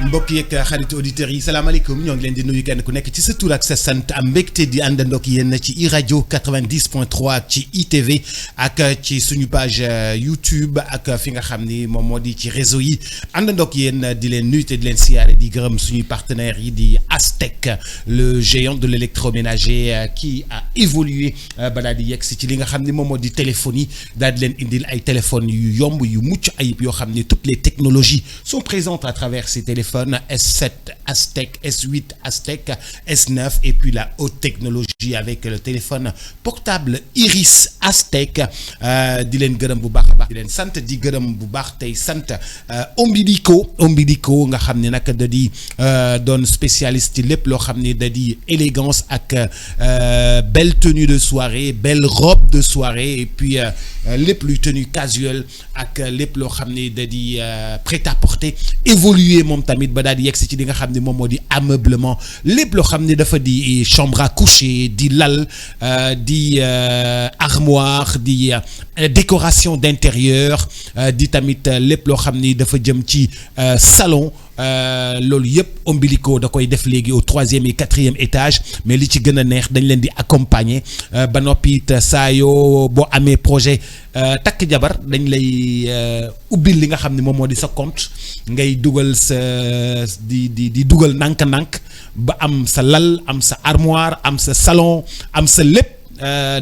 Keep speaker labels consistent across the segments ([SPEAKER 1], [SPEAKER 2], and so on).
[SPEAKER 1] mbokk yeeg xaritu auditeurs yi salaamaaleykum ñoo ngi leen di nuyu kenn ku nekk ci sa tur ak sa sant am mbégte di àndandoo ak yéen ci iRadio 90.3 ci ITV ak ci suñu page YouTube ak fi nga xam ni moom moo di ci réseau yi àndandoo ak yéen di leen nuyu te di leen siyaare di gërëm suñuy partenaires yi di Astec le géant de l'électroménager qui a évolué ba daal di yegg si ci li nga xam ni moom moo di téléphone yi daal di leen indil ay téléphones yu yomb yu mucc ayib yoo xam ni toutes les technologies sont présentes à travers ces téléphones S7 Astec, S8 Astec, S9 et puis la haute technologie avec le téléphone portable Iris Astec di leen gërëm bu baax a baax di leen sant di gërëm bu baax tey sant Ombilico nga xam ne nag da di doon spécialiste ci lépp loo xam ne da di élégance ak belle tenue de soirée belle robe de soirée et puis lépp luy tenue casuelle ak lépp loo xam ne da di prêt-à-porter évoluer moom tamit ba daal di yegg si ci li nga xam ne moom moo di ameublement lépp loo xam ne dafa di chambre à coucher di lal di armoire di décoration d'intérieur di tamit lépp loo xam ni dafa jëm ci salon loolu yëpp Ombilico da koy def léegi au 3e et 4e étage mais li ci gën a neex dañ leen di accompagner ba noppi it saa yoo boo amee projet takk jabar dañ lay ubbil li nga xam ne moom moo di sa compte ngay dugal sa di dugal ndànk-ndànk ba am sa lal am sa armoire am sa salon am sa lépp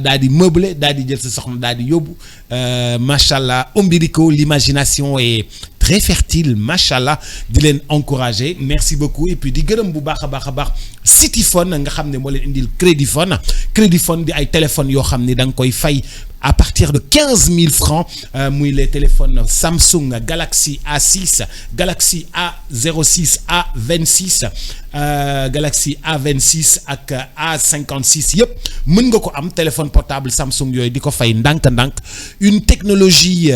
[SPEAKER 1] daal di meubler daal di jël sa soxna daal di yóbbu macha allah Ombilico l'imagination est très fertile macha allah di leen encourager merci beaucoup et puis di gërëm bu baax a baax Cityphone nga xam ne moo leen indil Crédifone di ay téléphones yoo xam ne da nga koy fay à partir de 15 000 francs muy les téléphones Samsung Galaxy A6 Galaxy A06 A26 Galaxy A26 ak A56 yëpp mën nga ko am téléphone portable Samsung yooyu di ko fay ndànk-ndànk une technologie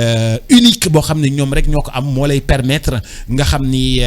[SPEAKER 1] unique boo xam ne ñoom rek ñoo ko am moo lay permettre nga xam ni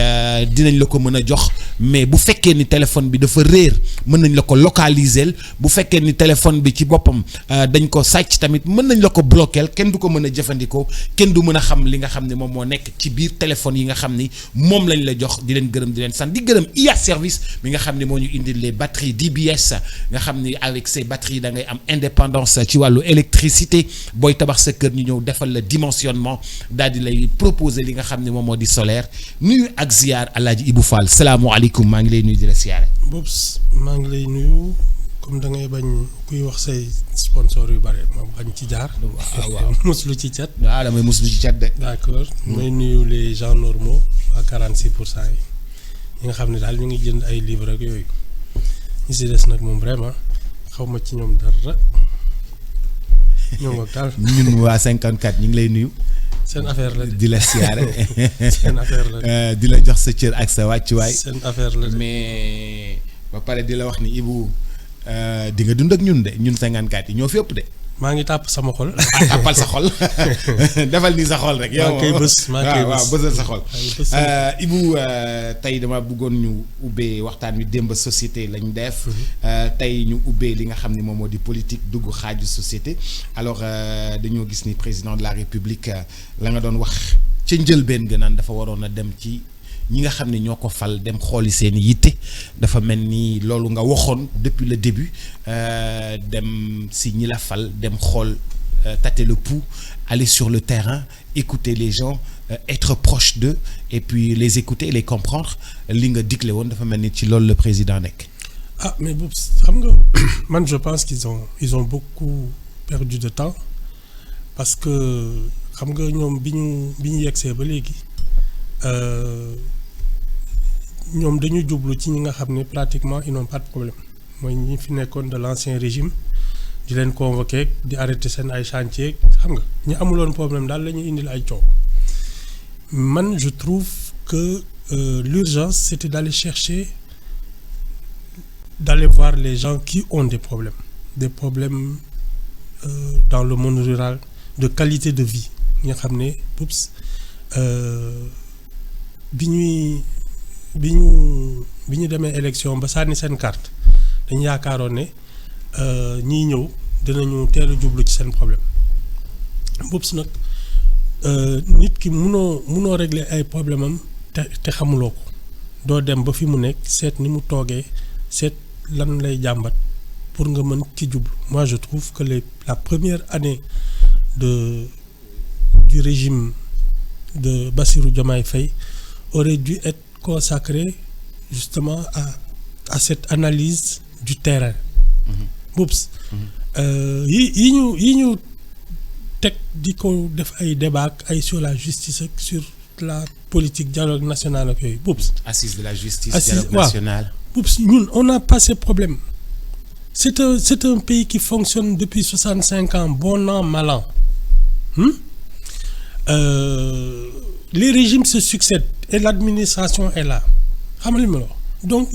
[SPEAKER 1] dinañ la ko mën a jox mais bu fekkee ni téléphone bi dafa réer mën nañ la ko localiser bu fekkee ni téléphone bi ci boppam dañ ko sàcc tamit mën nañ la ko bloquer kenn du ko mën a jëfandikoo kenn du mën a xam li nga xam ne moom moo nekk ci biir téléphone yi nga xam ni moom lañ la jox di leen gërëm di leen sant di gërëm IA service mi nga xam ne moo ñu indil les batteries DBS nga xam ni avec ces batteries da ngay am indépendance ci wàllu électricité booy tabax sa kër ñu ñëw defal la dimensionnement daal di lay proposer li nga xam ne moom moo di solaire nuyu ak ziar Alaaji Ibou Fall salaamualeykum maa ngi lay nuyu di la siyaare.
[SPEAKER 2] Bobs maa ngi lay nuyu comme da ngay bañ kuy wax say sponsor yu bare ma bañ ci jaar. waaw muslu ci cat.
[SPEAKER 1] waaw damay muslu ci cat de.
[SPEAKER 2] d'accord may nuyu les gens normaux à 46% yi ñi nga xam ne daal ñu ngi jënd ay livres ak yooyu ñi si des nag moom vraiment xaw ma ci ñoom dara ñoom ak daal.
[SPEAKER 1] ñun waa 54 ñu ngi lay nuyu.
[SPEAKER 2] seen affaire la
[SPEAKER 1] di la siyaare.
[SPEAKER 2] seen affaire la
[SPEAKER 1] di la jox sa cër ak sa wàccuwaay.
[SPEAKER 2] seen affaire la
[SPEAKER 1] mais ba pare di la wax ni Ibou di nga dund ak ñun de ñun 54 yi ñoo fi ëpp de.
[SPEAKER 2] maa ngi tàpp sama xol.
[SPEAKER 1] tàppal sa xol defal ni sa xol rek. yow
[SPEAKER 2] maa koy bës
[SPEAKER 1] waaw bësal sa xol. Ibou tey dama bëggoon ñu ubbee waxtaan wi démb société lañ def. tey ñu ubbee li nga xam ne moom moo di politique dugg xaaju société alors dañoo gis ni président de la république la nga doon wax ca njëlbeen ga naan dafa waroon a dem ci ñi nga xam ne ñoo ko fal dem xooli seeni yitte dafa mel ni loolu nga waxoon depuis le début dem si ñi la fal dem xool tâter le pouls aller sur le terrain écouter les gens être proche d'eux et puis les écouter les comprendre li nga digle woon dafa mel ni ci loolu le président nekk.
[SPEAKER 2] ah mais boobu xam nga man je pense qu'ils ont beaucoup perdu de temps parce que xam nga ñoom bi ñu yegsee ba léegi ñoom dañu jublu ci ñi nga xam ne pratiquement ils n'ont pas de problème mooy ñi fi nekkoon de l'ancien régime di leen convoquer di arrêter seen ay chantier xam nga ñi amuloon problème daal la ñuy indil ay coow man je trouve que l'urgence c'était d'aller voir les gens qui ont des problèmes dans le monde rural de qualité de vie ñi nga xam ne bi ñu demee élection ba sànni seen carte dañu yaakaaroon ne ñiy ñëw dinañu teel a jublu ci seen problème boobu nag nit ki munoo régler ay problème am te xamuloo ko doo dem ba fi mu nekk seet ni mu toogee seet lan lay jàmbat pour nga mën ci jublu. Moi je trouve que la première année du régime de Bassirou Diomaye Faye aurait dû être consacrée justement à cette analyse du terrain. Boops yi ñu teg di ko def ay débat ay sur la justice ak sur la politique dialogue national ak yooyu boops.
[SPEAKER 1] Assise de la justice, dialogue national.
[SPEAKER 2] Boops ñun on n'a pas ces problèmes. C'est un pays qui fonctionne depuis 65 ans, bon an, mal an. Les régimes se succèdent et l'administration est là. Donc,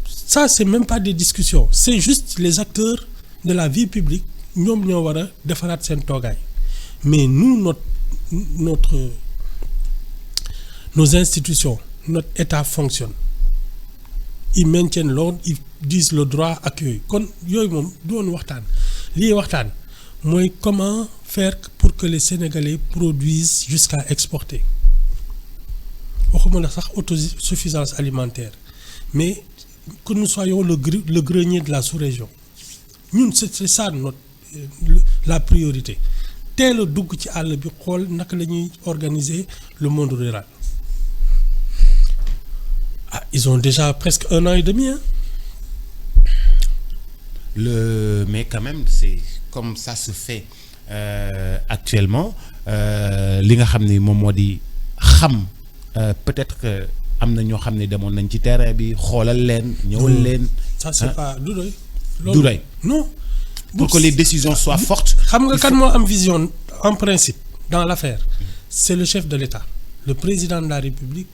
[SPEAKER 2] ça, c'est même pas des discussions. C'est juste les acteurs de la vie publique, nous devons faire sen togay. Mais nous, nos institutions, notre État fonctionne. Ils maintiennent l'ordre, ils disent le droit accueil. Comment faire pour que les Sénégalais produisent jusqu'à exporter. Autosuffisance alimentaire. Mais que nous soyons le grenier de la sous-région. C'est ça la priorité. Tel dugg ci àll bi xool naka la ñuy organiser le monde rural. Ils ont déjà presque 1 an et demi. Hein?
[SPEAKER 1] Mais quand même, c'est comme ça se fait actuellement. Li nga xam ni moom moo di xam peut-être que am na ñoo xam ne demoon nañ ci terrain bi xoolal leen ñëwal leen.
[SPEAKER 2] Ça c'est pas du doy.
[SPEAKER 1] Du doy.
[SPEAKER 2] Non.
[SPEAKER 1] Pour que les décisions soient fortes.
[SPEAKER 2] Xam nga kan moo am vision en principe dans l'affaire. C'est le chef de l'État, le président de la République.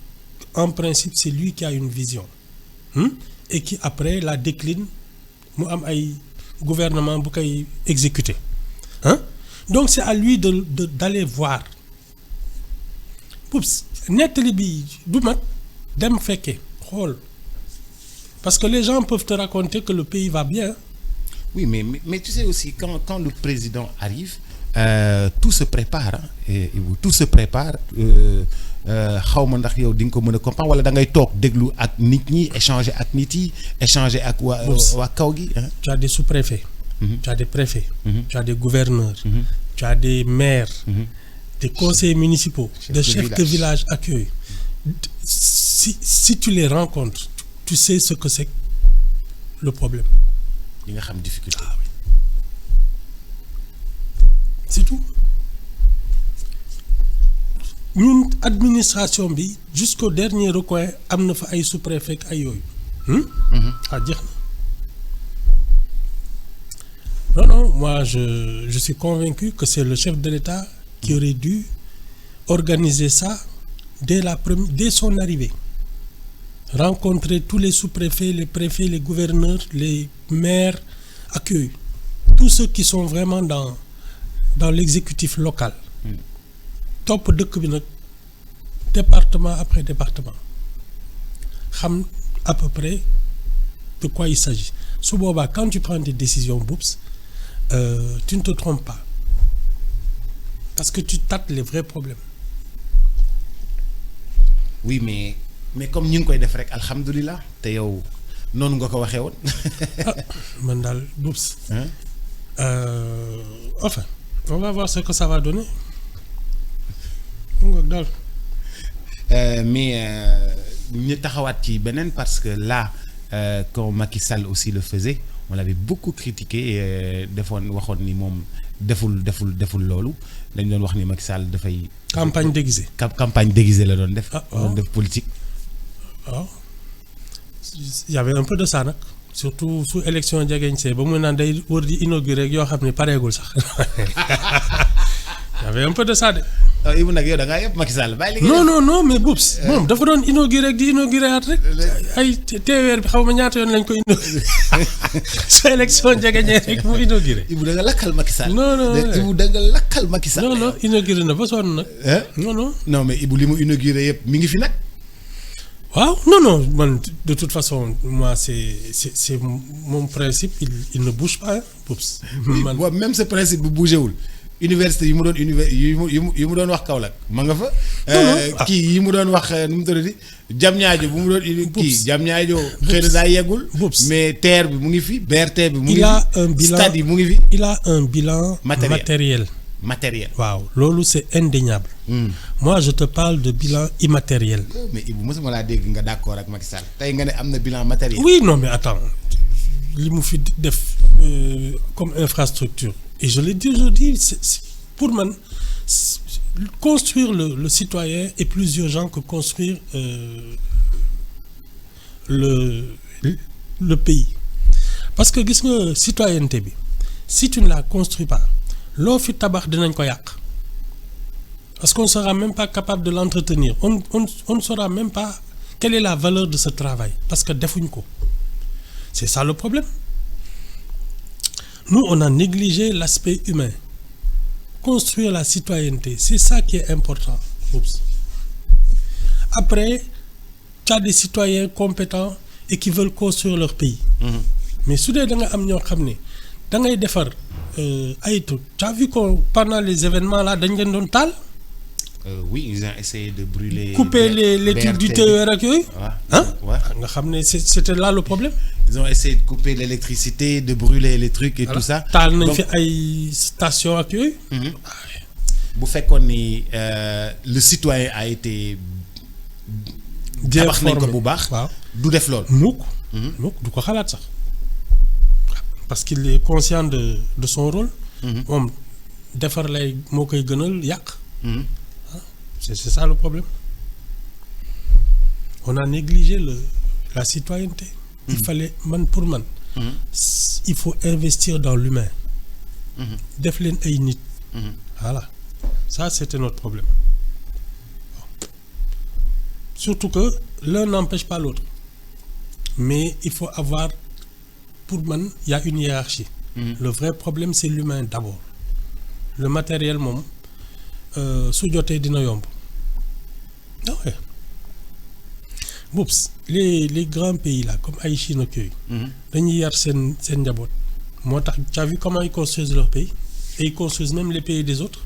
[SPEAKER 2] En principe, c'est lui qui a une vision. Et qui après la décline mu am ay gouvernement bu koy exécuter. Donc c'est à lui d'aller voir. Poups nettali bi du mat dem fekke xool. Parce que les gens peuvent te raconter que le pays va bien.
[SPEAKER 1] Oui, mais tu sais aussi, quand le président arrive, tout se prépare. Et tout se prépare. Xaw ma ndax yow di nga ko mën a comprendre wala da ngay toog déglu ak nit ñi échanger ak nit yi échanger ak waa kaw gi.
[SPEAKER 2] Tu as des sous-préfets. Tu as des préfets. Tu as des gouverneurs. Tu as des maires. Des conseillers municipaux. Des chefs de village ak yooyu. Si tu les rencontres, tu sais ce que c'est le problème.
[SPEAKER 1] Li nga xam difficulté.
[SPEAKER 2] Ah oui. C'est tout. Ñun administration bi jusqu'au dernier recoin am na fa ay sous-préfet ay yooyu. Jeex na. Non, moi je suis convaincu que c'est le chef de l'État qui aurait dû organiser ça dès son arrivée. Rencontrer tous les sous-préfets, les préfets, les gouverneurs, les maires, accueillir tous ceux qui sont vraiment dans l'exécutif local. Top dëkk bi nag département après département xam à peu près de quoi il s'agit. Su boobaa quand tu prends des décisions boops tu ne te trompes pas parce que tu tâtes les vrais problèmes.
[SPEAKER 1] Oui, mais comme ñu ngi koy def rek alhamdulilah te yow noonu nga ko waxee woon.
[SPEAKER 2] Man daal boops. Enfin on va voir ce que ça va donner.
[SPEAKER 1] Mais ñu taxawaat ci beneen parce que là quand Macky Sall aussi le faisait on l'avait beaucoup critiqué defoon waxoon ni moom deful loolu dañ doon wax ni Macky Sall dafay.
[SPEAKER 2] campagne déguisée.
[SPEAKER 1] Campagne déguisée la doon def. doon def politique.
[SPEAKER 2] waaw il y avait un peu de ça nag surtout su élection jegeñ see ba mu naan day wër di inaugurer yoo xam ne pareegul sax. Il y avait un peu de ça de.
[SPEAKER 1] Ibu nag yow da ngaa yëpp Macky Sall bàyyi li
[SPEAKER 2] non mais boops moom dafa doon inauguré rek di inauguré at rek ay TER bi xaw ma ñaata yoon lañ ko inauguré sa élection jegeñee rek mu inauguré.
[SPEAKER 1] Ibu da nga lakkal Macky Sall.
[SPEAKER 2] non
[SPEAKER 1] Ibu da nga lakkal Macky Sall.
[SPEAKER 2] non inauguré na ba sonn nag.
[SPEAKER 1] non mais Ibu li mu inauguré yëpp mi ngi fi nag.
[SPEAKER 2] waaw non man de toute façon moi c'est mon principe il ne bouge pas boops.
[SPEAKER 1] Même ce principe bu bougé wul. université yi mu doon yi mu doon wax Kaolack ma nga fa. kii yi mu doon wax nu mu tuddati Diamniadio bu mu doon kii Diamniadio xëy na daa yeggul. mais TER bi mu ngi fi BRT bi mu ngi fi stade yi mu ngi fi.
[SPEAKER 2] il a un bilan matériel. waaw loolu c'est indéniable. Moi je te parle de bilan immatériel.
[SPEAKER 1] mais Ibou mosuma laa dégg nga d'accord ak Macky Sall tey nga ne am na bilan matériel.
[SPEAKER 2] oui non mais attends li mu fi def comme infrastructure. Et je l'ai dit aujourd'hui, pour moi, construire le citoyen est plus urgent que construire le pays. Parce que gis nga citoyenneté bi si tu ne la construis pas loo fi tabax dinañ ko yàq parce qu'on ne sera même pas capable de l'entretenir on ne saura même pas quelle est la valeur de ce travail parce que defuñ ko c'est ça le problème. Nous, on a négligé l'aspect humain. Construire la citoyenneté, c'est ça qui est important. Oups. Après, tu as des citoyens compétents et qui veulent construire leur pays. Mais si tu as des gens tu as vu que pendant les événements là,
[SPEAKER 1] oui, ils ont essayé de brûler.
[SPEAKER 2] Couper les trucs du TER avec eux. C'était là le problème.
[SPEAKER 1] Ils ont essayé de couper l'électricité, de brûler les trucs et tout ça.
[SPEAKER 2] Tal nañ fi ay station ak yooyu.
[SPEAKER 1] Bu fekkoon ni le citoyen a été.
[SPEAKER 2] bien
[SPEAKER 1] tabax nañ ko
[SPEAKER 2] formé
[SPEAKER 1] bu baax.
[SPEAKER 2] waaw
[SPEAKER 1] du def lool.
[SPEAKER 2] mukk du ko xalaat sax. parce qu'il est conscient de son rôle. moom defar lay moo koy gënal yàq. C'est ça le problème. On a négligé la citoyenneté. Il fallait, pour man, il faut investir dans l'humain. Def leen ay nit. Voilà. Ça, c'était notre problème. Surtout que l'un n'empêche pas l'autre. Mais il faut avoir, pour man, il y a une hiérarchie. Le vrai problème, c'est l'humain d'abord. Le matériel, su jotee dina yomb. Ouais. Oups, les grands pays là, comme Haïti ak yooyu. dañuy yar seen njaboot. moo tax tu as vu comment ils construisent leur pays et ils construisent même les pays des autres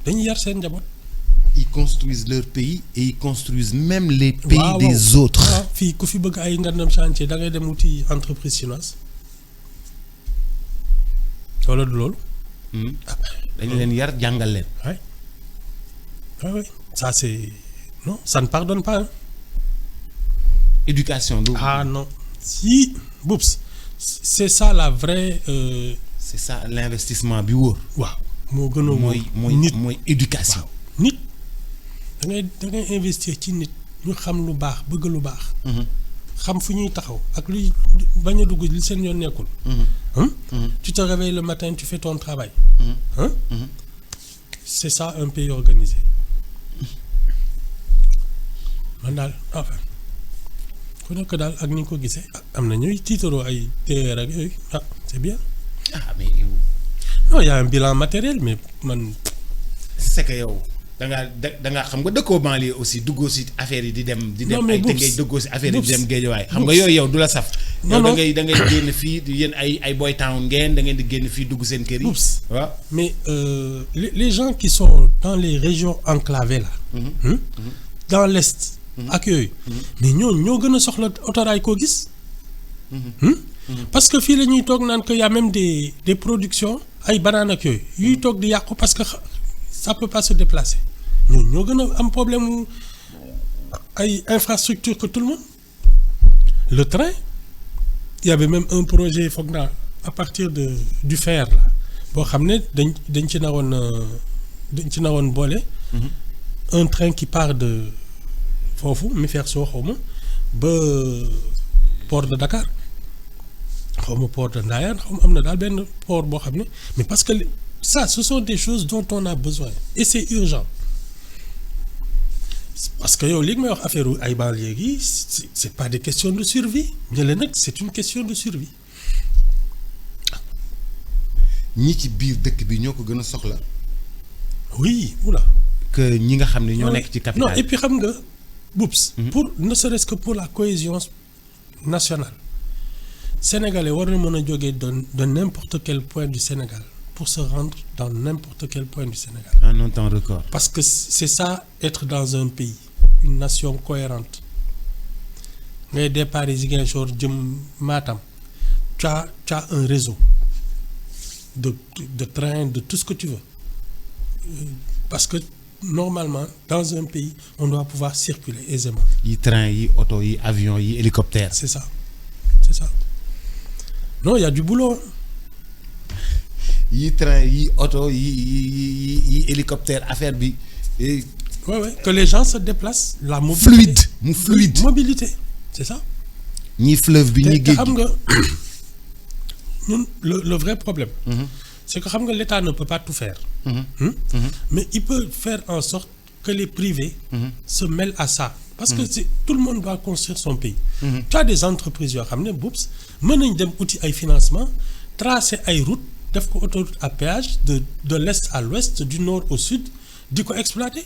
[SPEAKER 2] dañuy yar seen njaboot.
[SPEAKER 1] Ils construisent leur pays et ils construisent même les pays des autres.
[SPEAKER 2] waaw fii ku fi bëgg ay ngandam chantier da ngay dem wuti entreprise chinoise. wala du loolu.
[SPEAKER 1] dañu leen yar jàngal leen.
[SPEAKER 2] Oui. Ça c'est non, ça ne pardonne pas.
[SPEAKER 1] Éducation.
[SPEAKER 2] Ah non. Si, Boups, c'est ça la vraie.
[SPEAKER 1] C'est ça l'investissement bi wóor.
[SPEAKER 2] waaw moo gën a
[SPEAKER 1] mooy éducation.
[SPEAKER 2] waaw nit da ngay investir ci nit ñu xam lu baax bëgg lu baax. xam fu ñuy taxaw ak luy bañ a dugg li seen yoon nekkul. Tu te réveilles le matin, tu fais ton travail. C'est ça un pays organisé. man daal enfin ku nekk daal ak ni nga ko gisee am na ñuy tiitaroo ay TER ak yooyu c'est bien.
[SPEAKER 1] Mais
[SPEAKER 2] non, il y a un bilan matériel mais man.
[SPEAKER 1] c'est que yow da ngaa xam nga dëkkoo banlieue aussi duggoo si affaire yi di dem. ay te ngay duggoo si affaire yi di dem géejawaay xam nga yooyu yow du la saf. yow da ngay génn fii yéen ay boy town ngeen da ngeen di génn fii dugg seen kër yi. waaw
[SPEAKER 2] mais les gens qui sont dans les régions enclavées là. Dans l'est. ak yooyu. mais ñoo gën a soxla autorail koo gis. parce que fii la ñuy toog naan que y a même des productions ay banaan ak yooyu yuy toog di yàqu parce que ça peut pas se déplacer ñoo gën a am problème mu ay infrastructure que tout le monde. Le train il y avait même un projet foog naa à partir du fer là boo xam ne dañ ci naroon boole. un train qui part de foofu mi fer soo xaw ma ba port de Dakar xaw ma port de Ndayane xaw ma am na daal benn port boo xam ne mais parce que ça ce sont des choses dont on a besoin et c'est urgent parce que yow li nga may wax affaire ay banlieue yi c'est pas des questions de survie ñële nag c'est une question de survie.
[SPEAKER 1] ñi ci biir dëkk bi ñoo ko gën a soxla.
[SPEAKER 2] oui oula.
[SPEAKER 1] que ñi nga xam ne ñoo nekk ci capital.
[SPEAKER 2] non et puis xam nga Boups. pour ne serait-ce que pour la cohésion nationale sénégalais war na mën a jógee de n'importe quel point du Sénégal pour se rendre dans n'importe quel point du Sénégal.
[SPEAKER 1] En un temps record.
[SPEAKER 2] Parce que c'est ça, être dans un pays, une nation cohérente. Mais départ Ziguinchor, jëm Matam, tu as un réseau de trains, de tout ce que tu veux. Parce que normalement, dans un pays, on doit pouvoir circuler aisément.
[SPEAKER 1] Yi train yi auto yi avion yi hélicoptère.
[SPEAKER 2] C'est ça. C'est ça. Non, il y a du boulot.
[SPEAKER 1] Yi train yi auto yi hélicoptère affaire bi.
[SPEAKER 2] Ouais. Que les gens se déplacent, la mobilité.
[SPEAKER 1] Fluide.
[SPEAKER 2] Mobilité, c'est ça.
[SPEAKER 1] Ni fleuve bi ni géej gi.
[SPEAKER 2] Le vrai problème, c'est que l'État ne peut pas tout faire. Mais il peut faire en sorte que les privés se mêlent à ça. Parce que tout le monde doit construire son pays. Tu as des entreprises, Boops, mènent des outils à financement, tracer des routes, des autoroutes à péage de l'est à l'ouest, du nord au sud, exploiter.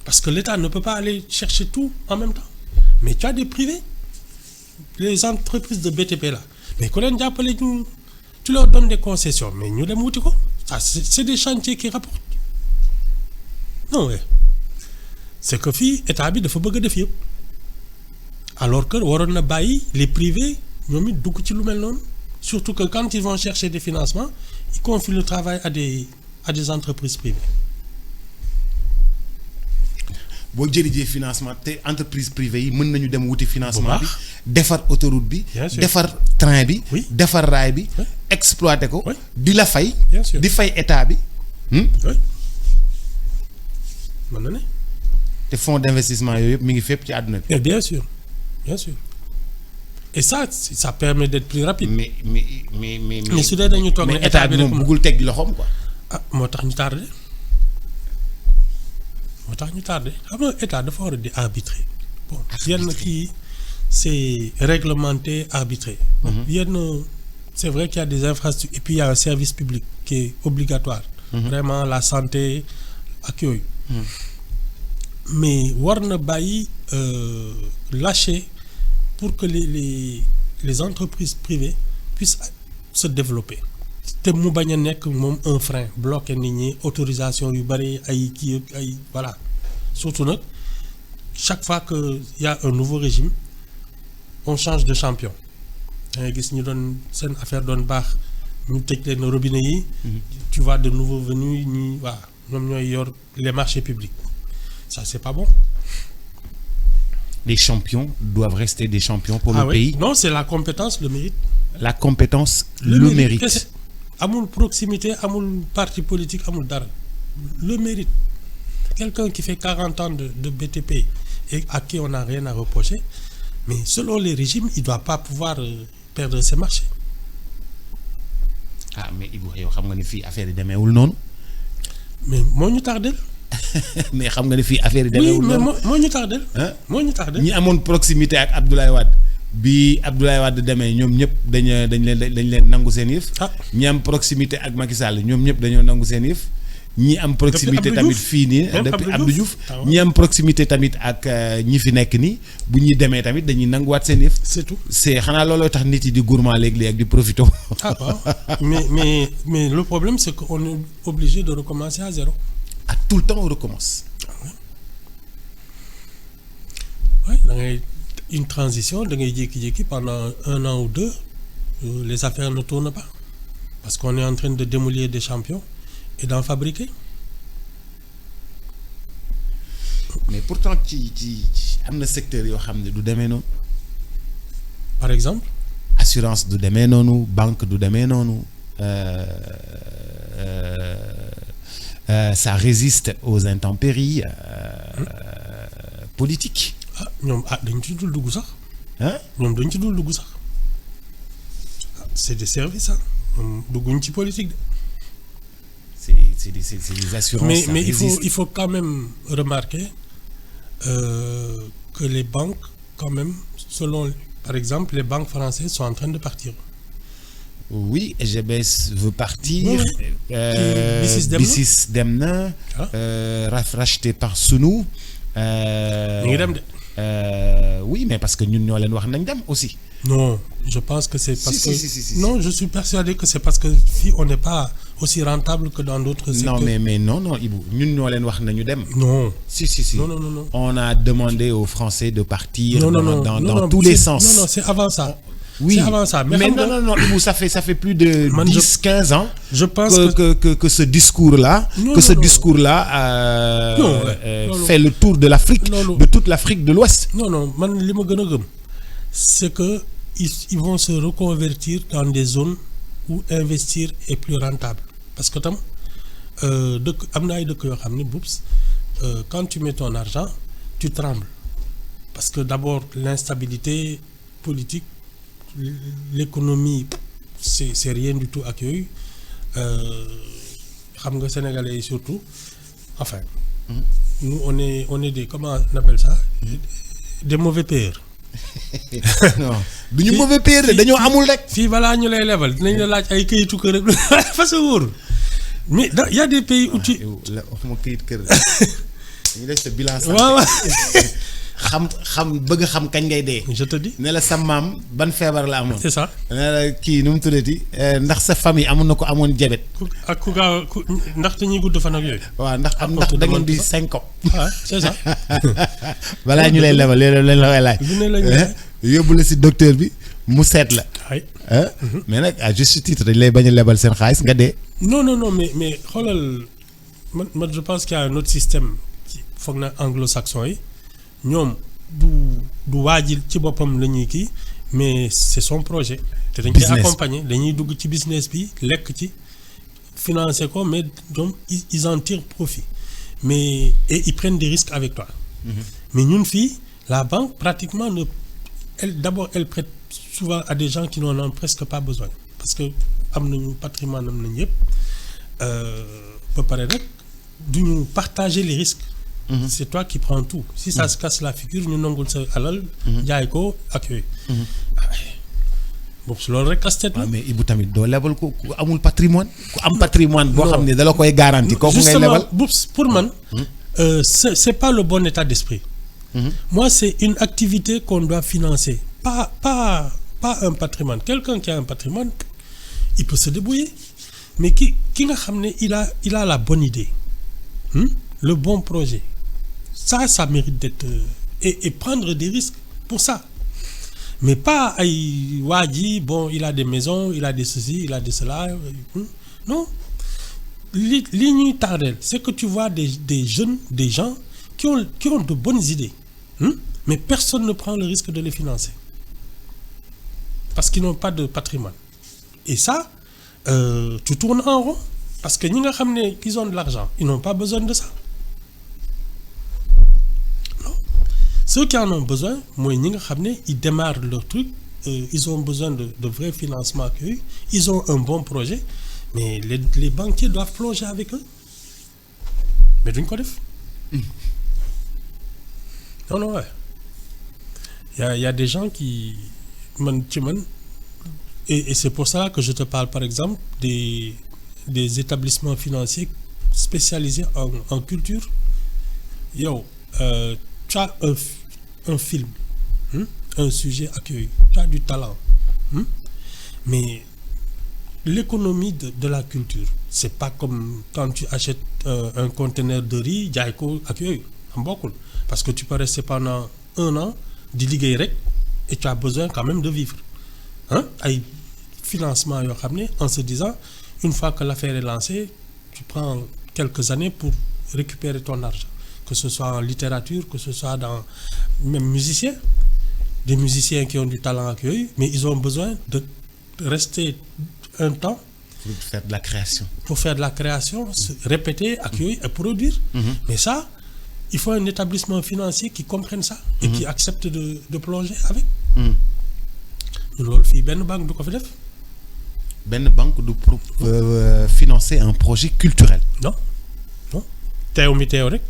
[SPEAKER 2] Parce que l'État ne peut pas aller chercher tout en même temps. Mais tu as des privés, les entreprises de BTP là. Mais quand tu leur donnes des concessions, mais nous les moutons. C'est des chantiers qui rapportent. Non, ouais. C'est que l'État a de faire des filles. Alors que les privés, surtout que quand ils vont chercher des financements, ils confient le travail à des entreprises privées.
[SPEAKER 1] Boo jëlijee financement te entreprise privée yi mën nañu dem wuti financement bi defar autoroute bi defar train bi defar raay bi exploiter ko di la fay di fay état bi
[SPEAKER 2] mën na ne
[SPEAKER 1] te fonds d'investissement yooyu yëpp mi ngi fépp ci àdduna bi
[SPEAKER 2] bien sûr et ça permet d'être plus rapide mais su dee dañu toog ne
[SPEAKER 1] état bi moom bëggul teg loxoom quoi
[SPEAKER 2] moo tax ñu tardé État dafa war a di arbitrer. Bon, c'est réglementé, arbitré. C'est vrai qu'il y a des infrastructures et puis il y a un service public qui est obligatoire. Vraiment la santé, accueil. Mais warna bayi lâcher pour que les entreprises privées puissent se développer. Te mu bañ a nekk moom un frein bloqué nit ñi autorisation yu bari ay voilà surtout nag chaque fois que y a un nouveau régime on change de champion da ngay gis ñu doon seen affaire doon baax ñu tëj leen robinet yi tu vois de nouveaux venus ñi waa ñoom ñooy yor les marchés publics ça c'est pas bon.
[SPEAKER 1] Les champions doivent rester des champions pour le pays.
[SPEAKER 2] Non, c'est la compétence, le mérite.
[SPEAKER 1] La compétence, le mérite.
[SPEAKER 2] Amul proximité, amul parti politique, amul dara. Le mérite. Quelqu'un qui fait 40 ans de BTP et à qui on n'a rien à reprocher, mais selon les régimes, il ne doit pas pouvoir perdre ses marchés.
[SPEAKER 1] Ah, mais il faut savoir que affaire yi demeewul noonu.
[SPEAKER 2] Mais moo ñu tardel.
[SPEAKER 1] Mais xam nga ne fii affaire yi demeewul noonu.
[SPEAKER 2] Oui, mais moo ñu tardel. Moo ñu tardel.
[SPEAKER 1] Ñi amoon proximité ak Abdoulaye Wade. Bi Abdoulaye Wade demee ñoom ñëpp dañ leen nangu seen yëf. ñi am proximité ak Macky Sall ñoom ñëpp dañoo nangu seen yëf. ñi am proximité tamit fii nii depuis Abdou Diouf ñi am proximité tamit ak ñi fi nekk nii bu ñuy demee tamit dañuy nanguwaat seen yëf.
[SPEAKER 2] C'est tout.
[SPEAKER 1] C'est xanaa looloo tax nit yi di gourmand léegi ak di profito.
[SPEAKER 2] Ah bon. mais le problème c'est qu'on est obligé de recommencer à zéro.
[SPEAKER 1] À tout le temps on recommence.
[SPEAKER 2] Oui, une transition, pendant 1 an ou 2, les affaires ne tournent pas. Parce qu'on est en train de démolir des champions et d'en fabriquer.
[SPEAKER 1] Mais pourtant, il y a un secteur qui est du
[SPEAKER 2] Par exemple?
[SPEAKER 1] Assurance du domaine non, banque du domaine non. Ça résiste aux intempéries politiques.
[SPEAKER 2] C'est des services, politique.
[SPEAKER 1] C'est des assurances.
[SPEAKER 2] Mais il faut quand même remarquer que les banques, quand même, selon, par exemple, les banques françaises sont en train de partir.
[SPEAKER 1] Oui, GBS veut partir.
[SPEAKER 2] Oui.
[SPEAKER 1] B6 Demna, racheté par Sounou. Oui, mais parce que nous nous aussi.
[SPEAKER 2] Non, je pense que c'est parce que...
[SPEAKER 1] Si.
[SPEAKER 2] Non, je suis persuadé que c'est parce que si on n'est pas aussi rentable que dans d'autres secteurs.
[SPEAKER 1] Non mais non Ibou ñun ñoo leen wax nañu dem.
[SPEAKER 2] Non.
[SPEAKER 1] Si.
[SPEAKER 2] Non.
[SPEAKER 1] On a demandé aux Français de partir dans tous
[SPEAKER 2] c'est,
[SPEAKER 1] les sens.
[SPEAKER 2] Non, c'est avant ça.
[SPEAKER 1] Oui,
[SPEAKER 2] c'est avant ça.
[SPEAKER 1] Mais non, Ibou, ça fait plus de 10-15 ans
[SPEAKER 2] je pense
[SPEAKER 1] que ce discours-là, fait le tour de l'Afrique, de toute l'Afrique de l'Ouest.
[SPEAKER 2] Non, man li ma gën a gëm c'est que ils vont se reconvertir dans des zones où investir est plus rentable. Parce que tam am na ay dëkk yoo xam ne quand tu mets ton argent, tu trembles. Parce que d'abord l'instabilité politique, l'économie, c'est rien du tout ak yooyu xam nga sénégalais yi surtout enfin nous on est des comment on appelle ça des mauvais payeurs.
[SPEAKER 1] Non duñu mauvais payeur dañoo amul rek.
[SPEAKER 2] fii balaa ñu lay lebal dinañ la laaj ay këyitu kër rek parce que wóor mais il y a des pays où tu
[SPEAKER 1] waxuma këyit kër dañu def sa bilan santé.
[SPEAKER 2] waaw
[SPEAKER 1] xam bëgg xam kañ ngay dee.
[SPEAKER 2] je te dis.
[SPEAKER 1] ne la sa maam ban feebar la amoon.
[SPEAKER 2] c'est ça.
[SPEAKER 1] ne la kii nu mu tuddati ndax sa famille amoon na ko amoon diabète.
[SPEAKER 2] ak ku gaaw ndaxte ñuy gudd fan ak yooyu.
[SPEAKER 1] waaw ndax da ngeen di 5 ans.
[SPEAKER 2] ah c'est ça.
[SPEAKER 1] balaa ñu lay lebal leen la koy laaj. yóbbu la si docteur bi mu seet la.
[SPEAKER 2] ay
[SPEAKER 1] mais nag à juste titre dañ lay bañ a lebal seen xaalis nga dee.
[SPEAKER 2] non mais xoolal man je pense qu'il y a un autre système foog na anglo-saxon yi. ñoom du waajil ci boppam la ñuy kii mais c'est son projet. te dañ koy accompagner dañuy dugg ci business bi lekk ci financer ko mais ñoom ils en tirent profit mais et ils prennent des risques avec toi. Mais ñun fii la banque pratiquement elle prête souvent à des gens qui n'en ont presque pas besoin parce que am nañu patrimoine am nañu yëpp ba pare rek duñu partager les risques. C'est toi qui prends tout. Si ça se casse la figure ñu nangul sa alal. jaay ko ak yooyu. boobu su loolu rek casse-tête la.
[SPEAKER 1] mais Ibou tamit doo lebal ku amul patrimoine. ku am patrimoine boo xam ne dala koy garanti. kooku ngay lebal
[SPEAKER 2] pour man. c'est pas le bon état d'esprit. Moi c'est une activité qu'on doit financer. Pas un patrimoine. Quelqu'un qui a un patrimoine, il peut se débrouiller. Mais qui nga xam ne il a la bonne idée. Le bon projet. Ça mérite d'être et prendre des risques pour ça. Mais pas ay waa ji bon il a des maisons, il a des ceci, il a des cela. Non. li ñuy tardel, c'est que tu vois des jeunes, des gens qui ont de bonnes idées. Mais personne ne prend le risque de les financer. Parce qu'ils n'ont pas de patrimoine. Et ça, tu tournes en rond. Parce que ñi nga xam ne qu'ils ont de l'argent, ils n'ont pas besoin de ça. Ceux qui en ont besoin, moi, ils démarrent leur truc, ils ont besoin de vrais financements qu'eux, ils ont un bon projet, mais les banquiers doivent plonger avec eux. Mais d'une côté. Non, ouais. Il y a des gens qui... Et c'est pour ça que je te parle, par exemple, des établissements financiers spécialisés en culture. Yo, tu as un film, un sujet accueilli, tu as du talent. Mais l'économie de la culture, c'est pas comme quand tu achètes un conteneur de riz, jaayko accueilli, parce que tu peux rester pendant 1 an, di liggéey rek, et tu as besoin quand même de vivre. Ay financement yoo xam ne en se disant, une fois que l'affaire est lancée, tu prends quelques années pour récupérer ton argent. Que ce soit en littérature, que ce soit dans même musiciens, des musiciens qui ont du talent accueilli, mais ils ont besoin de rester un temps
[SPEAKER 1] pour faire de la création.
[SPEAKER 2] Pour faire de la création, se répéter, accueillir et produire. Mais ça, il faut un établissement financier qui comprenne ça et qui accepte de plonger avec. Loolu fii benn banque du ko fi def.
[SPEAKER 1] Benn banque du financer un projet culturel.
[SPEAKER 2] Non. teew mi teew rek.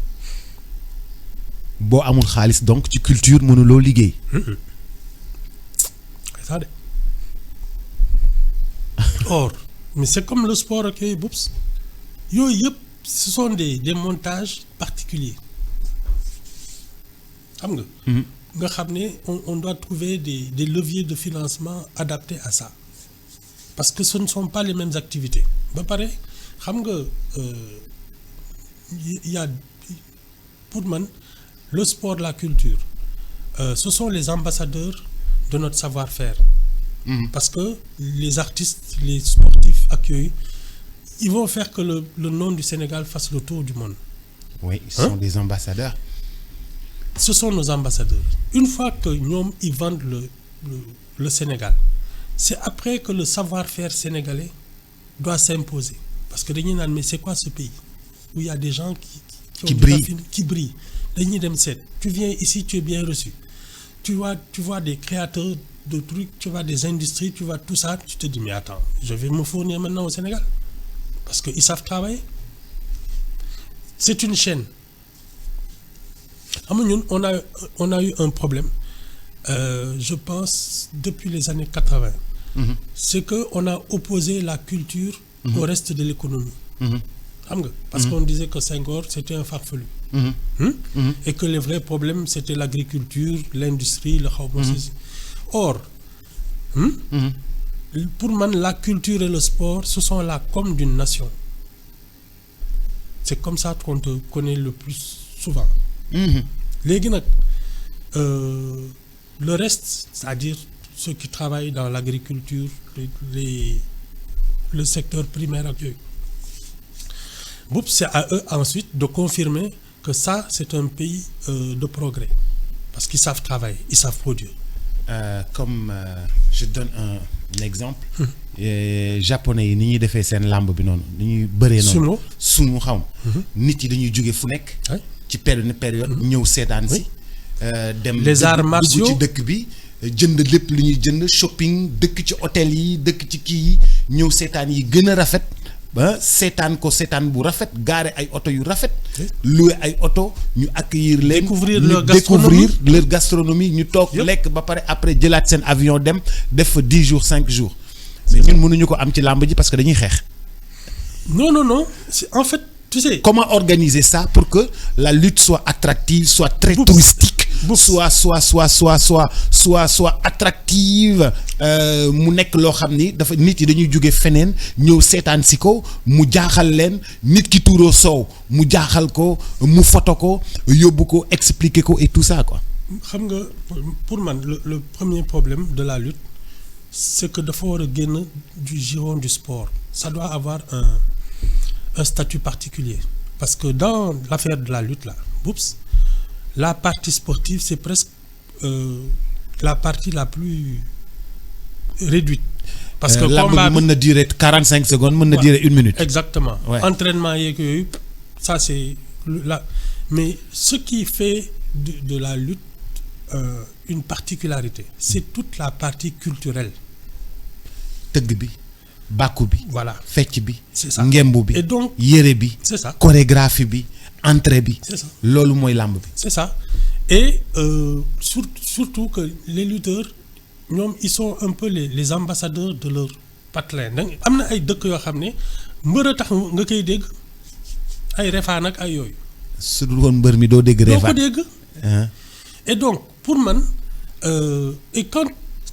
[SPEAKER 1] boo amul xaalis donc ci culture mënuloo liggéey.
[SPEAKER 2] C'est ça de. Or, mais c'est comme le sport ak yooyu boobu yooyu yëpp ce sont des montages particuliers xam nga. nga xam ne on doit trouver des leviers de financement adaptés à ça parce que ce ne sont pas les mêmes activités ba pare xam nga y a pour man le sport la culture ce sont les ambassadeurs de notre savoir-faire. Parce que les artistes les sportifs ak yooyu ils vont faire que le nom du Sénégal fasse le tour du monde.
[SPEAKER 1] Oui, ils sont des ambassadeurs.
[SPEAKER 2] Ce sont nos ambassadeurs. Une fois que ñoom ils vendent le Sénégal, c'est après que le savoir-faire sénégalais doit s'imposer. Parce que dañuy naan mais c'est quoi ce pays où il y a des gens qui brillent. Dañuy dem seet. Tu viens ici, tu es bien reçu. Tu vois des créateurs de trucs, tu vois des industries, tu vois tout ça, tu te dis mais attends, je vais me fournir maintenant au Sénégal. Parce qu'ils savent travailler. C'est une chaîne. On a eu un problème, je pense, depuis les années 80. C'est qu'on a opposé la culture au reste de l'économie. Parce qu'on disait que Senghor, c'était un farfelu. Et que les vrais problèmes, c'était l'agriculture, l'industrie, le chaos. Or, pour moi, la culture et le sport, ce sont la com d'une nation. C'est comme ça qu'on te connaît le plus souvent. Léegi nag le reste, c'est-à-dire ceux qui travaillent dans l'agriculture, le secteur primaire ak yooyu, c'est à eux ensuite de confirmer que ça, c'est un pays de progrès. Parce qu'ils savent travailler, ils savent produire.
[SPEAKER 1] Je donne un exemple. Japonais yi ni ñuy defee seen làmb bi noonu ni ñuy bëree noonu. sumo xam nit yi dañuy jóge fu nekk. ci période ñëw seetaan si. dem
[SPEAKER 2] les arts martiaux
[SPEAKER 1] dugg ci dëkk bi jënd lépp lu ñuy jënd shopping dëkk ci hôtel yi dëkk ci kii yi ñëw seetaan yi gën a rafet. ba seetaan bu rafet gaare ay oto yu rafet. loué ay oto ñu accueillir leen. découvrir leur gastronomie ñu toog lekk ba pare après jëlaat seen avion dem def fa 10 jours 5 jours. mais ñun mënuñu ko am ci làmb ji parce que dañuy xeex.
[SPEAKER 2] Non. En fait, tu sais.
[SPEAKER 1] Comment organiser ça pour que la lutte soit attractive, soit très touristique, soit attractive, mu nekk loo xam ni dafa nit yi dañuy jóge feneen ñëw seetaan si ko mu jaaxal leen nit ki tuuroo soow mu jaaxal ko mu photo ko yóbbu ko expliquer ko et tout ça quoi.
[SPEAKER 2] xam nga pour man le premier problème de la lutte c'est que dafa war a génn du giron du sport. Ça doit avoir un statut particulier. Parce que dans l'affaire de la lutte là, la partie sportive c'est presque la partie la plus réduite. Parce que combat
[SPEAKER 1] mën na durer 45 secondes, mën na durer 1 minute.
[SPEAKER 2] Exactement. Ouais. Entraînement yeeg yooyu, ça c'est là. Mais ce qui fait de la lutte une particularité, c'est toute la partie culturelle.
[SPEAKER 1] Tëgg bi, bàkku bi,
[SPEAKER 2] voilà,
[SPEAKER 1] fecc bi,
[SPEAKER 2] c'est ça.
[SPEAKER 1] ngembu bi,
[SPEAKER 2] et donc
[SPEAKER 1] yére bi,
[SPEAKER 2] c'est ça.
[SPEAKER 1] chorégraphie bi, entrée bi,
[SPEAKER 2] c'est ça.
[SPEAKER 1] Loolu mooy làmb bi.
[SPEAKER 2] C'est ça. Et surtout que les lutteurs ñoom ils sont un peu les ambassadeurs de leur patelin. Donc am na ay dëkk yoo xam ne mbër a tax nga koy dégg ay refaan ak ay yooyu.
[SPEAKER 1] su dul woon mbër mi doo dégg refaan.
[SPEAKER 2] doo ko dégg. Et donc pour man et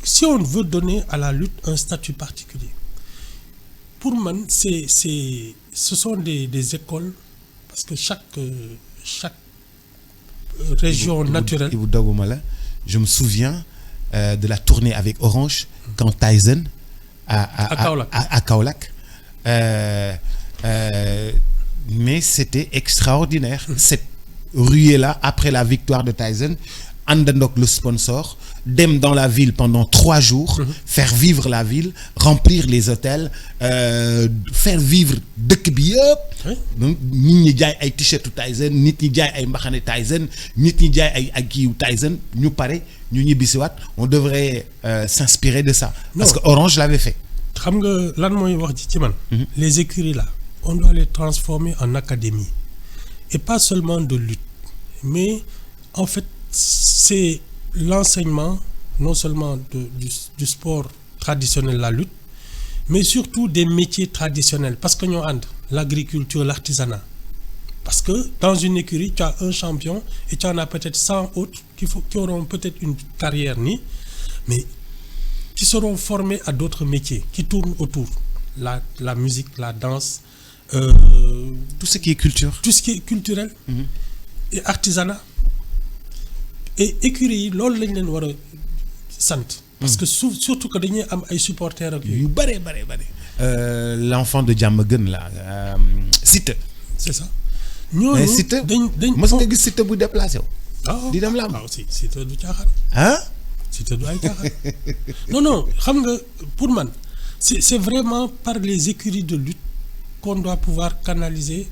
[SPEAKER 2] si on veut donner à la lutte un statut particulier, pour man ce sont des écoles parce que chaque région naturelle.
[SPEAKER 1] Ibu doguma la, je me souviens de la tournée avec Orange quand Tyson à Kaolack. Mais c'était extraordinaire. Cette ruée-là après la victoire de Tyson, àndandoog le sponsor dem dans la ville pendant 3 jours, faire vivre la ville, remplir les hôtels, faire vivre dëkk bi yëpp. Donc nit ñi jaay ay t-shirt Tyson, nit ñi jaay ay mbaxane Tyson, nit ñi jaay ay kiiw Tyson, ñu pare ñu ñibbisiwaat. On devrait s'inspirer de ça. Parce que Orange l'avait fait.
[SPEAKER 2] Xam nga lan mooy wax ci man. Les écuries là, on doit les transformer en académie. Et pas seulement de lutte, mais en fait c'est l'enseignement non seulement du sport traditionnel, la lutte, mais surtout des métiers traditionnels. Parce que nous avons l'agriculture, l'artisanat. Parce que dans une écurie, tu as un champion et tu en as peut-être 100 autres qui auront peut-être une carrière, mais qui seront formés à d'autres métiers, qui tournent autour. La musique, la danse,
[SPEAKER 1] tout ce qui est culture.
[SPEAKER 2] tout ce qui est culturel. et artisanat. et écurie yi loolu lañ leen war a sant. parce que surtout que dañuy am ay supporters ak
[SPEAKER 1] yu bare. L'enfant de Diamaguène là Siteu.
[SPEAKER 2] c'est ça. ñooñu
[SPEAKER 1] Siteu
[SPEAKER 2] dañ
[SPEAKER 1] mës nga gis Siteu bu déplacé wu. di dem làmb.
[SPEAKER 2] waaw si Siteu du caaxaan.
[SPEAKER 1] ah.
[SPEAKER 2] Siteu du ay caaxaan. non xam nga pour man c'est vraiment par les écuries de lutte qu'on doit pouvoir canaliser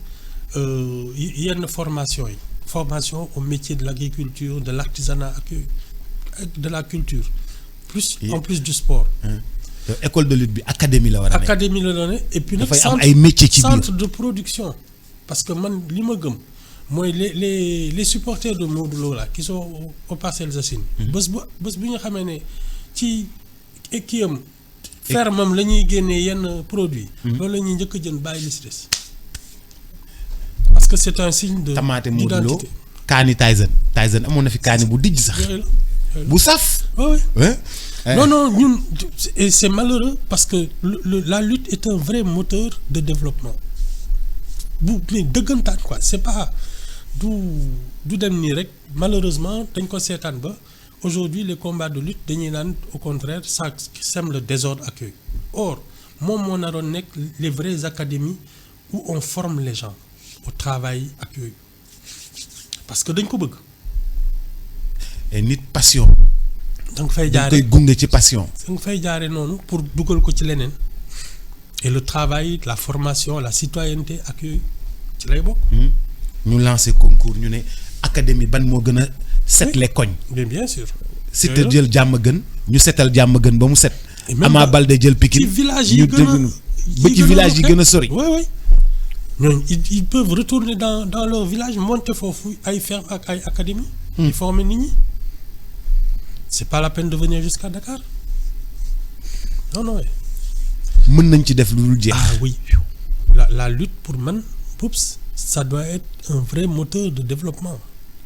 [SPEAKER 2] yenn formation yi. formation au métier de l'agriculture, de l'artisanat ak de la culture. En plus du sport.
[SPEAKER 1] école de lutte bi académie la war a nekk.
[SPEAKER 2] académie la doon et puis nag
[SPEAKER 1] dafay am ay métiers ci biir
[SPEAKER 2] centre de production. parce que man li ma gëm mooy les supporters de Modou Lo là qui sont aux Parcelles Assainies. bés bu ñu xamee ne ci kii am ferme am la ñuy génnee yenn produits. loolu la ñuy njëkk a jënd bàyyi li ci des. parce que c'est un signe de
[SPEAKER 1] tamaate Modou Lo
[SPEAKER 2] d'identité.
[SPEAKER 1] kaani Tyson amoon na fi kaani bu dijj sax. bu saf.
[SPEAKER 2] oui. non ñun et c'est malheureux parce que la lutte est un vrai moteur de développement mais dëggantaan quoi c'est pas du dem nii rek malheureusement dañ ko seetaan ba aujourd'hui les combats de lutte dañuy naan au contraire ça sème le désordre ak yooyu or moom moo naroon nekk les vraies académies où on forme les gens au travail ak yooyu parce que dañ ko bëgg.
[SPEAKER 1] et nit passion.
[SPEAKER 2] da nga fay
[SPEAKER 1] dañ
[SPEAKER 2] jaaree
[SPEAKER 1] koy gunge ci passion.
[SPEAKER 2] da nga fay jaaree noonu pour dugal ko ci leneen et le travail la formation la citoyenneté ak yooyu ci lay bokk.
[SPEAKER 1] ñu lancé concours ñu ne académie ban moo gën a setle koñ.
[SPEAKER 2] mais bien sûr.
[SPEAKER 1] Siteu jël Diamaguène ñu setal Diamaguène ba mu set.
[SPEAKER 2] Et même
[SPEAKER 1] Ama Baldé jël Pikine
[SPEAKER 2] ci village yi gën a
[SPEAKER 1] ba ci village yi gën a sori.
[SPEAKER 2] oui ñooñu ils peuvent retourner dans leur village monter foofu ay ferme ak ay académie di former nit ñi c'est pas la peine de venir jusqu'à Dakar non.
[SPEAKER 1] mën nañ ci def lu dul jeex.
[SPEAKER 2] ah oui la lutte pour man Poups ça doit être un vrai moteur de développement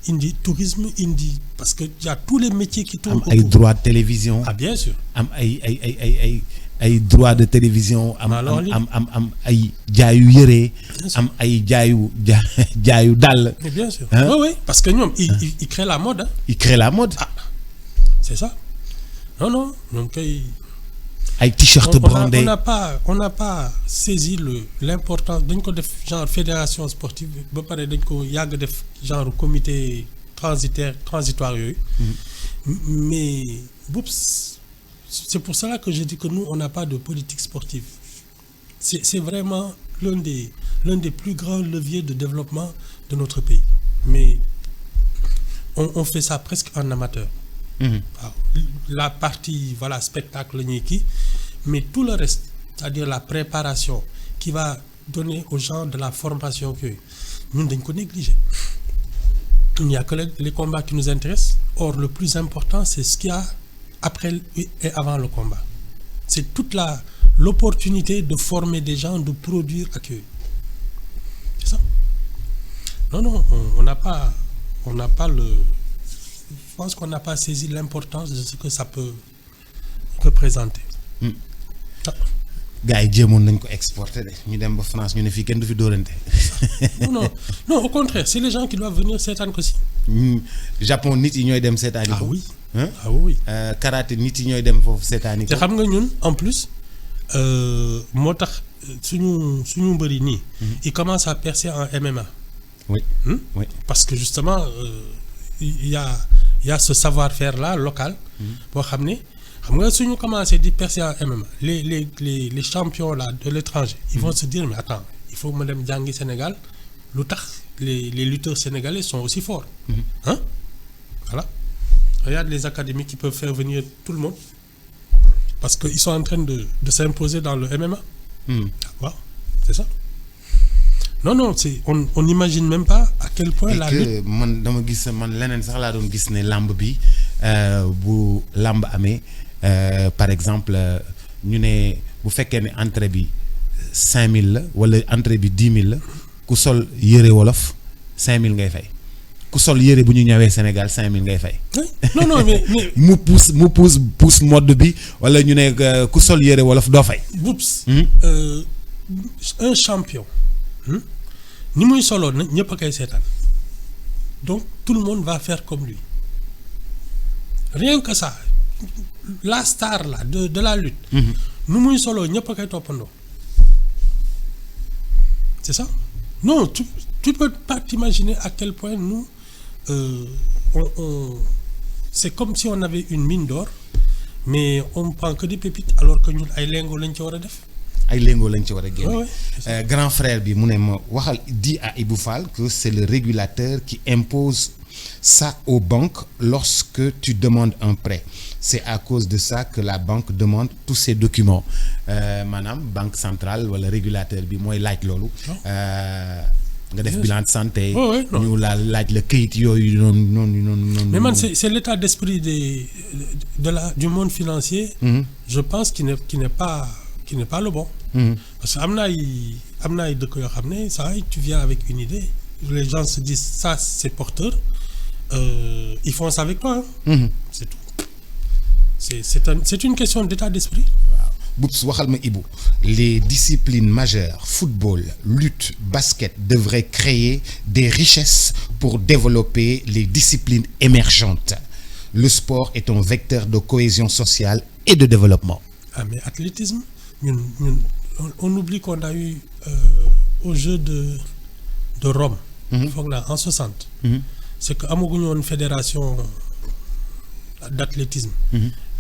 [SPEAKER 2] indi tourisme indi parce que y a tous les métiers qui tournent
[SPEAKER 1] am ay droits de télévision.
[SPEAKER 2] ah bien sûr.
[SPEAKER 1] am ay droits de télévision. am ay jaayu yëre. am ay jaayu dàll.
[SPEAKER 2] mais bien sûr. oui parce que ñoom ils créent la mode.
[SPEAKER 1] ils créent la mode.
[SPEAKER 2] ah c'est ça non ñoom kay.
[SPEAKER 1] ay t-shirt brandé
[SPEAKER 2] on n'a pas saisi l'importance dañ ko def genre fédération sportive ba pare dañ ko yàgg def genre comité transitoire yooyu. mais boops c'est pour cela que je dis que nous on n'a pas de politique sportive c'est vraiment l'un des plus grands leviers de développement de notre pays mais on fait ça presque en amateur. waaw la partie voilà spectacle la ñuy kii mais tout le reste c'est-à-dire la préparation qui va donner aux gens de la formation que ñun dañ ko négliger. Il n'y a que les combats qui nous intéressent or le plus important c'est ce qu'il y a après et avant le combat c'est toute l'opportunité de former des gens de produire ak yooyu c'est ça non on n'a pas le je pense qu'on n'a pas saisi l'importance de ce que ça peut représenter.
[SPEAKER 1] gars yi jéemoon nañ ko exporter de ñu dem ba France ñu ne fii kenn du fi dóorante.
[SPEAKER 2] non au contraire c'est les gens qui doivent venir seetaan ko si.
[SPEAKER 1] Japon nit yi ñooy dem seetaani ko.
[SPEAKER 2] ah oui.
[SPEAKER 1] karaté nit yi ñooy dem foofu seetaani ko.
[SPEAKER 2] te xam nga ñun en plus moo tax suñu mbër yi nii. ils commencent à percer en MMA.
[SPEAKER 1] oui.
[SPEAKER 2] parce que justement il y a ce savoir-faire là local. boo xam ne xam nga suñu commencé di percer en MMA les champions là de l'étranger ils vont se dire mais attends il faut ma dem jàngi Sénégal lu tax les lutteurs sénégalais sont aussi forts. Voilà regarde les académies qui peuvent faire venir tout le monde parce que ils sont en train de s'imposer dans le MMA. waaw c'est ça. non c'est on n'imagine même pas à quel point la lutte.
[SPEAKER 1] man dama gis man leneen sax laa doon gis ne làmb bi bu làmb amee par exemple ñu ne bu fekkee ne entrée bi 5000 la wala entrée bi 10 000 la ku sol yëre wolof 5000 ngay fay ku sol yëre bu ñu ñëwee Sénégal 5000 ngay fay.
[SPEAKER 2] non mais
[SPEAKER 1] mu pousse mode bi wala ñu ne ku sol yëre wolof doo fay.
[SPEAKER 2] Boups. Un champion ni muy solo na ñëpp a koy seetaan donc tout le monde va faire comme lui rien que ça la star là de la lutte. nu muy solo ñëpp a koy toppandoo c'est ça non tu peux pas t'imaginer à quel point nous on c'est comme si on avait une mine d'or mais on prend que des pépites alors que ñun ay lingots lañ ci war a def.
[SPEAKER 1] ay lingots lañ ci war a génne.
[SPEAKER 2] Ouais.
[SPEAKER 1] Grand frère bi mu ne ma waxal dit à Ibou Fall que c'est le régulateur qui impose ça aux banques lorsque tu demandes un prêt c'est à cause de ça que la banque demande tous ces documents maanaam banque centrale wala régulateur bi mooy laaj loolu. nga def bilan de santé. ñu laaj la këyit yooyu noonu.
[SPEAKER 2] mais man c'est l'état d'esprit du monde financier. Je pense qu'il n'est pas le bon. Parce que am na ay dëkk yoo xam ne ça tu viens avec une idée les gens se disent ça c'est porteur ils font ça avec toi. C'est tout. C'est une question d'état d'esprit.
[SPEAKER 1] Boubs waxal ma Ibou les disciplines majeures football lutte basket devraient créer des richesses pour développer les disciplines émergentes le sport est un vecteur de cohésion sociale et de développement.
[SPEAKER 2] Ah mais athlétisme ñun on oublie qu'on a eu aux Jeux de Rome. foog naa en 60. c'est que amaguñu woon fédération d'athlétisme.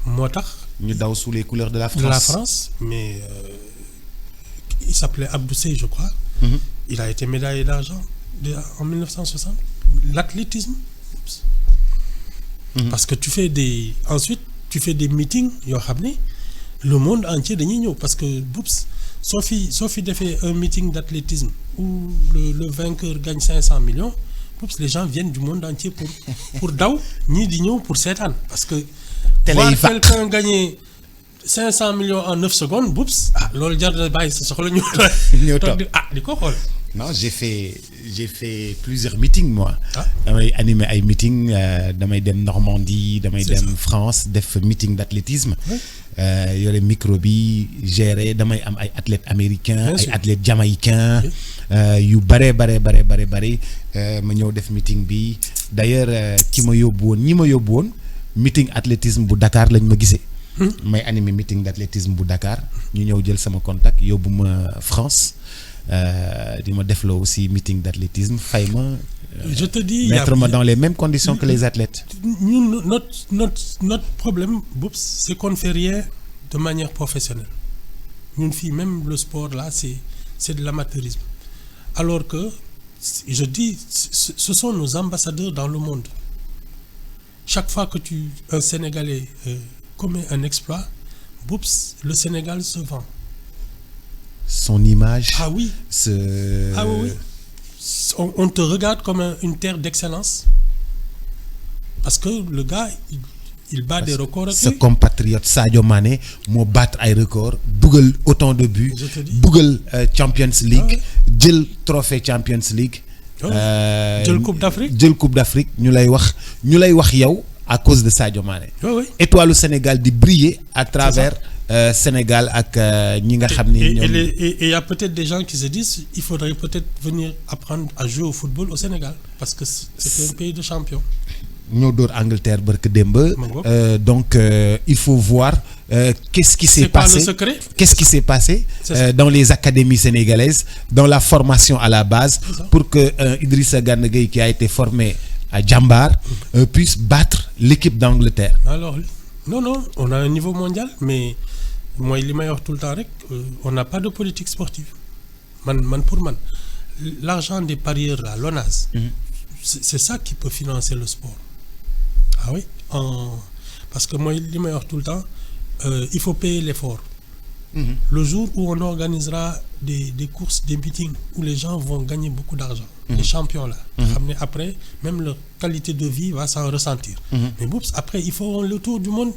[SPEAKER 2] moo tax.
[SPEAKER 1] ñu daw sous les couleurs de la France.
[SPEAKER 2] De la France, mais il s'appelait Abdou Seye, je crois. Il a été médaillé d'argent en 1960. L'athlétisme. Parce que ensuite tu fais des meetings yoo xam ne le monde entier dañuy ñëw parce que Boubs soo fi defee un meeting d'athlétisme où le vainqueur gagne 500 millions Boubs les gens viennent du monde entier pour daw ñii di ñëw pour seetaan parce que. Voir quelqu'un gagner 500 millions en 9 secondes Boubs loolu jar na bàyyi sa soxla ñëw toog di ko xool.
[SPEAKER 1] Non, j'ai fait plusieurs meetings moi. damay animer ay meetings damay dem Normandie damay dem France def meeting d'athlétisme. yore micro bi gérer damay am ay athlètes américains ay athlètes jamaïcains yu bare ma ñëw def meeting bi d'ailleurs ñi ma yóbbu woon meeting athlétisme bu Dakar lañ ma gisee. may animer meeting d'athlétisme bu Dakar ñu ñëw jël sama contact yóbbu ma France. di ma defloo aussi meeting d'athlétisme fay ma.
[SPEAKER 2] Je te dis
[SPEAKER 1] mettre ma dans les mêmes conditions que les athlètes.
[SPEAKER 2] Ñun notre problème Boubs c'est qu'on ne fait rien de manière professionnelle ñun fii même le sport là c'est de l'amateurisme alors que je dis ce sont nos ambassadeurs dans le monde chaque fois que un Sénégalais commet un exploit Boubs le Sénégal se vend.
[SPEAKER 1] Son image.
[SPEAKER 2] Ah oui. Oui. On te regarde comme une terre d'excellence parce que le gars il bat des records.
[SPEAKER 1] Ce compatriote Sadio Mané moo battre ay records dugal autant de buts. dugal Champions League. jël trophée Champions League.
[SPEAKER 2] jël Coupe
[SPEAKER 1] d'Afrique ñu lay wax yow à cause de Sadio Mané.
[SPEAKER 2] Oui.
[SPEAKER 1] Étoile Sénégal di briller à travers. Sénégal ak ñi nga xam ni ñoom.
[SPEAKER 2] Et il y a peut-être des gens qui se disent il faudrait peut-être venir apprendre à jouer au football au Sénégal parce que c'est un pays de champions.
[SPEAKER 1] ñoo door Angleterre barke démb. Donc il faut voir qu'est-ce qui s'est passé.
[SPEAKER 2] C'est pas le secret.
[SPEAKER 1] Qu'est-ce qui s'est passé dans les académies sénégalaises dans la formation à la base pour que Idrissa Gana Gueye qui a été formé à Jambar puisse battre l'équipe d'Angleterre.
[SPEAKER 2] Alors non on a un niveau mondial mais mooy li may wax tout le temps rek on n'a pas de politique sportive pour man l'argent des parieurs là l'ONAS c'est ça qui peut financer le sport ah oui parce que mooy li may wax tout le temps il faut payer l'effort. Le jour où on organisera des courses des meetings où les gens vont gagner beaucoup d'argent les champions là xam ne après même leur qualité de vie va s'en ressentir mais Boubs après ils feront le tour du monde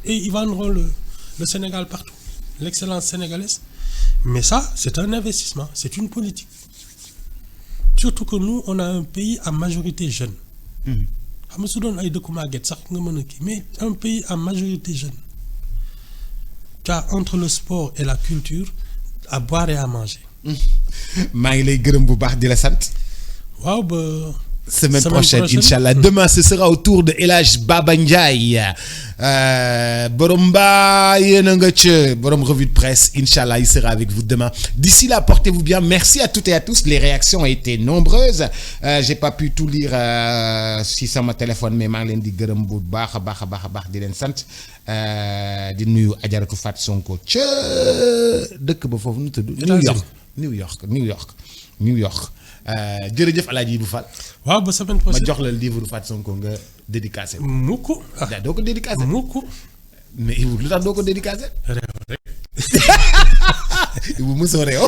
[SPEAKER 2] et ils vendront le Sénégal partout l'excellence sénégalaise mais ça c'est un investissement c'est une politique surtout que nous on a un pays à majorité jeune xam nga su doon ay dëkku màgget sax nga mën a kii mais un pays à majorité jeune car entre le sport et la culture à boire et à manger
[SPEAKER 1] maa ngi lay gërëm bu baax di la sant.
[SPEAKER 2] waaw ba.
[SPEAKER 1] Semaine prochaine Inch'Allah. Demain ce sera au tour de El Hadj Baba Ndiaye borom mbaa yéen a nga ca borom revue de presse Inch'Allah il sera avec vous demain. D'ici là portez-vous bien. Merci à toutes et à tous. Les réactions ont été nombreuses. J'ai pas pu tout lire si sama téléphone mais maa ngi leen di gërëm bu baax a baax di leen sant di nuyu Adjaratou Fat Sonko ca dëkk ba foofu nu tudd. New York. jërëjëf El Hadj Ibou Fall.
[SPEAKER 2] waaw ba semaine prochaine
[SPEAKER 1] ma jox la livre Fat Sonko nga dédicacé.
[SPEAKER 2] mukk
[SPEAKER 1] doo ko dédicacé.
[SPEAKER 2] mukk
[SPEAKER 1] mais Ibou lu tax doo ko dédicacé.
[SPEAKER 2] réew rek.
[SPEAKER 1] Ibou mosoo réew.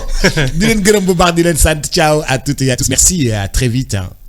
[SPEAKER 1] di leen gërëm bu baax di leen sant ciao à toutes et à tous. Merci et à très vite.